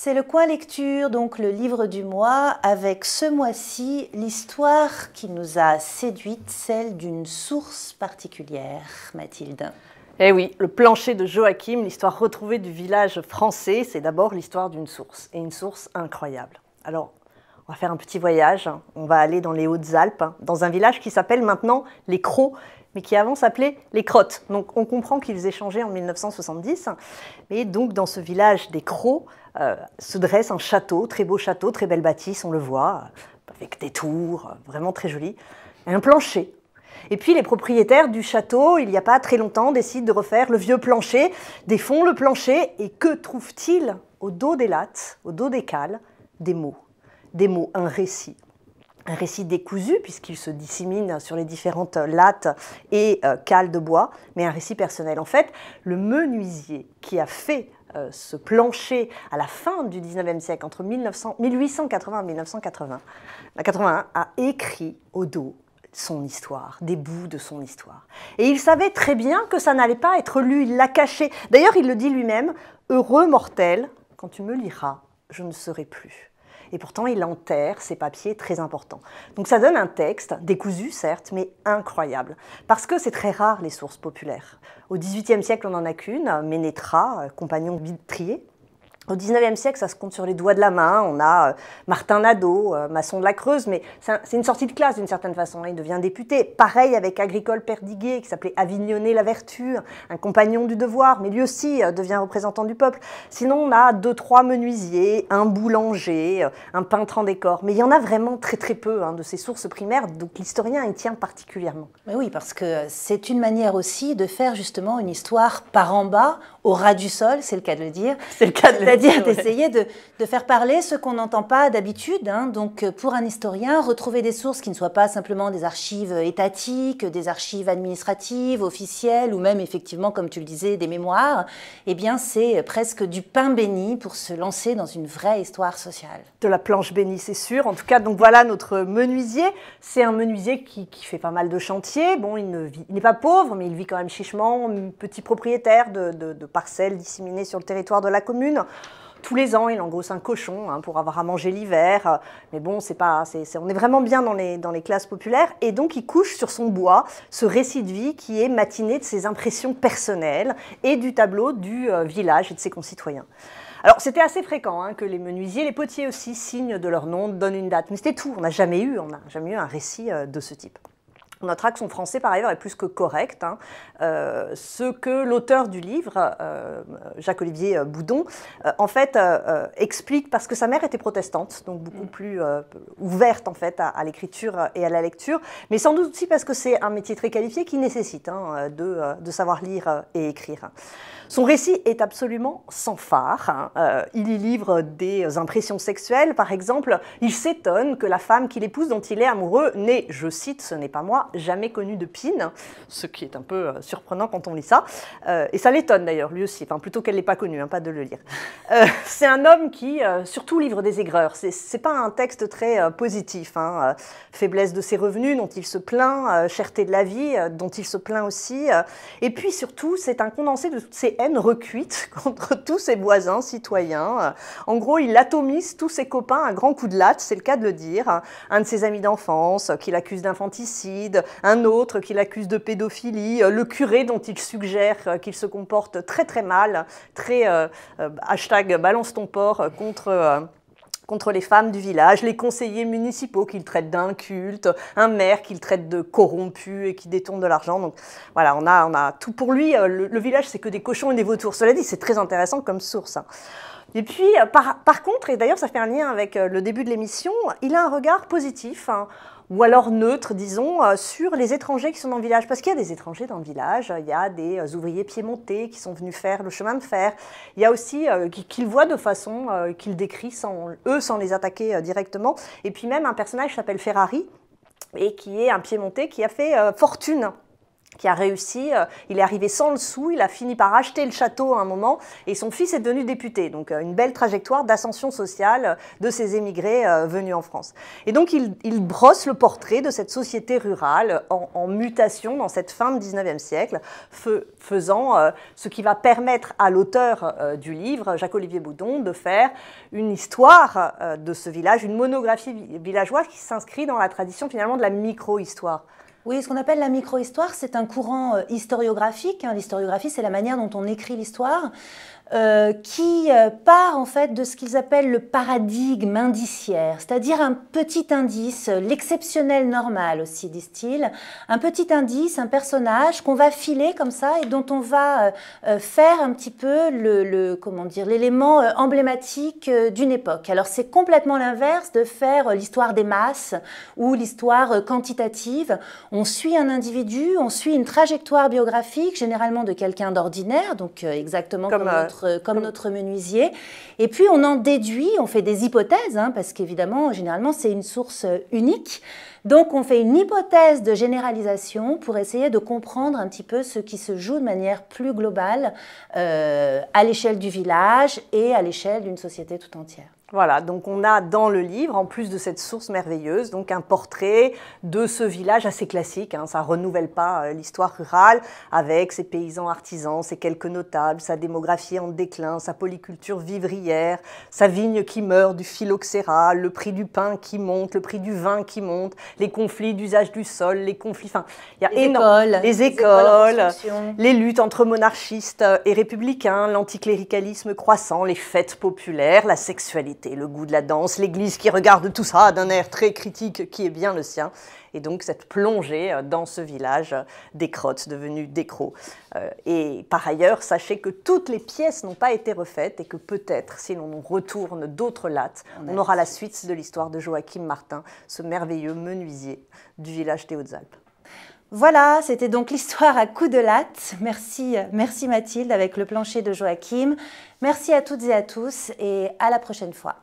C'est le coin lecture, donc le livre du mois, avec ce mois-ci l'histoire qui nous a séduite, celle d'une source particulière, Mathilde. Eh oui, le plancher de Joachim, l'histoire retrouvée du village français, c'est d'abord l'histoire d'une source, et une source incroyable. Alors, on va faire un petit voyage, on va aller dans les Hautes-Alpes, dans un village qui s'appelle maintenant les Crots, mais qui avant s'appelait les Crottes. Donc on comprend qu'ils aient changé en 1970, mais donc dans ce village des Crots se dresse un château, très beau château, très belle bâtisse, on le voit, avec des tours, vraiment très joli, et un plancher. Et puis les propriétaires du château, il n'y a pas très longtemps, décident de refaire le vieux plancher, défont le plancher, et que trouvent-ils au dos des lattes, au dos des cales? Des mots, un récit. Un récit décousu, puisqu'il se dissémine sur les différentes lattes et cales de bois, mais un récit personnel. En fait, le menuisier qui a fait ce plancher à la fin du 19e siècle, entre 1880 et 1981, a écrit au dos son histoire, des bouts de son histoire. Et il savait très bien que ça n'allait pas être lu, il l'a caché. D'ailleurs, il le dit lui-même, « Heureux mortel, quand tu me liras, je ne serai plus ». Et pourtant, il enterre ces papiers très importants. Donc ça donne un texte, décousu certes, mais incroyable. Parce que c'est très rare, les sources populaires. Au XVIIIe siècle, on n'en a qu'une, Ménétras, compagnon de Vitrier. Au XIXe siècle, ça se compte sur les doigts de la main. On a Martin Nadeau, maçon de la Creuse, mais c'est une sortie de classe d'une certaine façon. Il devient député. Pareil avec Agricole Perdiguet, qui s'appelait Avignonnet la Vertu, un compagnon du devoir, mais lui aussi devient représentant du peuple. Sinon, on a 2-3 menuisiers, un boulanger, un peintre en décor. Mais il y en a vraiment très très peu de ces sources primaires, donc l'historien y tient particulièrement. Mais oui, parce que c'est une manière aussi de faire justement une histoire par en bas, au ras du sol, c'est le cas de le dire. C'est le cas de le dire. C'est-à-dire d'essayer de faire parler ce qu'on n'entend pas d'habitude. Donc pour un historien, retrouver des sources qui ne soient pas simplement des archives étatiques, des archives administratives, officielles, ou même effectivement, comme tu le disais, des mémoires, eh bien c'est presque du pain béni pour se lancer dans une vraie histoire sociale. De la planche bénie, c'est sûr. En tout cas, donc voilà notre menuisier. C'est un menuisier qui fait pas mal de chantiers. Bon, il n'est pas pauvre, mais il vit quand même chichement, petit propriétaire de parcelles disséminées sur le territoire de la commune. Tous les ans, il engrosse un cochon pour avoir à manger l'hiver. Mais bon, on est vraiment bien dans les classes populaires. Et donc, il couche sur son bois ce récit de vie qui est matiné de ses impressions personnelles et du tableau du village et de ses concitoyens. Alors, c'était assez fréquent que les menuisiers, les potiers aussi, signent de leur nom, donnent une date. Mais c'était tout. On n'a jamais eu un récit de ce type. On notera que son français, par ailleurs, est plus que correct. Ce que l'auteur du livre, Jacques-Olivier Boudon, en fait, explique, parce que sa mère était protestante, donc beaucoup plus ouverte, en fait, à l'écriture et à la lecture, mais sans doute aussi parce que c'est un métier très qualifié qui nécessite de savoir lire et écrire. Son récit est absolument sans phare. Il y livre des impressions sexuelles, par exemple. Il s'étonne que la femme qu'il épouse, dont il est amoureux, n'ait, je cite, ce n'est pas moi, jamais connu de pine, ce qui est un peu surprenant quand on lit ça. Et ça l'étonne d'ailleurs, lui aussi, enfin, plutôt qu'elle ne l'ait pas connu, pas de le lire. C'est un homme qui, surtout, livre des aigreurs. C'est pas un texte très positif. Faiblesse de ses revenus, dont il se plaint, cherté de la vie, dont il se plaint aussi. Et puis, surtout, c'est un condensé de toutes ces haine recuite contre tous ses voisins, citoyens. En gros, il atomise tous ses copains à grands coups de latte, c'est le cas de le dire. Un de ses amis d'enfance qui l'accuse d'infanticide, un autre qui l'accuse de pédophilie, le curé dont il suggère qu'il se comporte très très mal, très hashtag balance ton porc contre les femmes du village, les conseillers municipaux qu'il traite d'incultes, un maire qu'il traite de corrompu et qui détourne de l'argent. Donc voilà, on a tout pour lui. Le village, c'est que des cochons et des vautours. Cela dit, c'est très intéressant comme source. Et puis, par contre, et d'ailleurs ça fait un lien avec le début de l'émission, il a un regard positif, ou alors neutre, disons, sur les étrangers qui sont dans le village. Parce qu'il y a des étrangers dans le village, il y a des ouvriers piémontais qui sont venus faire le chemin de fer. Il y a aussi qu'il voit de façon qu'il décrit sans les attaquer directement. Et puis même un personnage qui s'appelle Ferrari, et qui est un piémontais qui a fait fortune qui a réussi, il est arrivé sans le sou, il a fini par acheter le château à un moment et son fils est devenu député. Donc une belle trajectoire d'ascension sociale de ces émigrés venus en France. Et donc il brosse le portrait de cette société rurale en mutation dans cette fin du 19e siècle, faisant ce qui va permettre à l'auteur du livre, Jacques-Olivier Boudon, de faire une histoire de ce village, une monographie villageoise qui s'inscrit dans la tradition finalement de la micro-histoire. Oui, ce qu'on appelle la micro-histoire, c'est un courant historiographique. L'historiographie, c'est la manière dont on écrit l'histoire, qui part en fait de ce qu'ils appellent le paradigme indiciaire, c'est-à-dire un petit indice, l'exceptionnel normal aussi, disent-ils, un petit indice, un personnage qu'on va filer comme ça et dont on va faire un petit peu l'élément emblématique d'une époque. Alors c'est complètement l'inverse de faire l'histoire des masses ou l'histoire quantitative. On suit un individu, on suit une trajectoire biographique, généralement de quelqu'un d'ordinaire, donc exactement comme notre menuisier. Et puis on en déduit, on fait des hypothèses, parce qu'évidemment, généralement, c'est une source unique. Donc on fait une hypothèse de généralisation pour essayer de comprendre un petit peu ce qui se joue de manière plus globale à l'échelle du village et à l'échelle d'une société tout entière. Voilà, donc on a dans le livre, en plus de cette source merveilleuse, donc un portrait de ce village assez classique. Ça ne renouvelle pas l'histoire rurale avec ses paysans artisans, ses quelques notables, sa démographie en déclin, sa polyculture vivrière, sa vigne qui meurt du phylloxéra, le prix du pain qui monte, le prix du vin qui monte, les conflits d'usage du sol, les conflits... Enfin, il y a les écoles, les luttes entre monarchistes et républicains, l'anticléricalisme croissant, les fêtes populaires, la sexualité, le goût de la danse, l'Église qui regarde tout ça d'un air très critique qui est bien le sien. Et donc cette plongée dans ce village des crottes devenues des crocs. Et par ailleurs, sachez que toutes les pièces n'ont pas été refaites et que peut-être, si l'on retourne d'autres lattes, on aura la suite de l'histoire de Joachim Martin, ce merveilleux menuisier du village des Hautes-Alpes. Voilà, c'était donc l'histoire à coups de latte. Merci Mathilde avec le plancher de Joachim. Merci à toutes et à tous et à la prochaine fois.